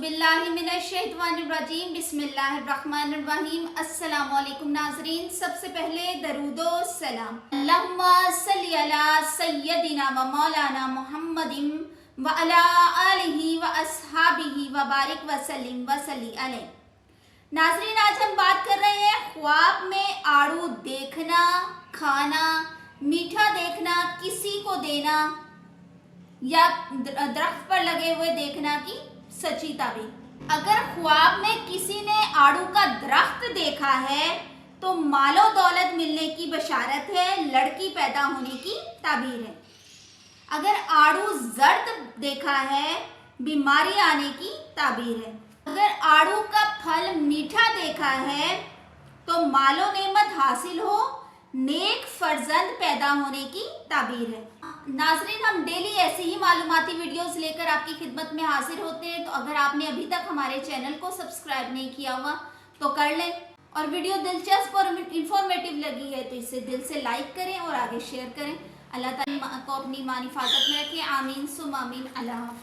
औज़ुबिल्लाहिमिनश्शैतानिर्रजीम बिस्मिल्लाहिर्रहमानिर्रहीम। अस्सलामु अलैकुम नाज़रीन, सबसे पहले दरूदो सलाम। अल्लाहुम्मा सल्ली अला सय्यदिना व मौलाना मुहम्मदिन व अला आलिहि व अस्हाबिहि व बारिक व सल्लिम व सल्ली अलैहि। नाज़रीन, आज हम बात कर रहे हैं ख्वाब में आड़ू देखना, खाना, मीठा देखना, किसी को देना या दरख्त पर लगे हुए देखना की सच्ची ताबीर। अगर ख्वाब में किसी ने आड़ू का दरख्त देखा है तो मालो दौलत मिलने की बशारत है, लड़की पैदा होने की ताबीर है। अगर आड़ू जर्द देखा है, बीमारी आने की ताबीर है। अगर आड़ू का फल मीठा देखा है तो मालो नेमत हासिल हो, नेक फर्जंद पैदा होने की ताबीर है। नाजरीन, हम डेली ऐसे ही मालूमाती वीडियोस लेकर आपकी खिदमत में हाजिर होते हैं, तो अगर आपने अभी तक हमारे चैनल को सब्सक्राइब नहीं किया हुआ तो कर लें, और वीडियो दिलचस्प और इंफॉर्मेटिव लगी है तो इसे दिल से लाइक करें और आगे शेयर करें। अल्लाह ताला को अपनी ईमान हिफाजत में रखे। आमीन सुम आमीन। अल्लाह हाफ़िज़।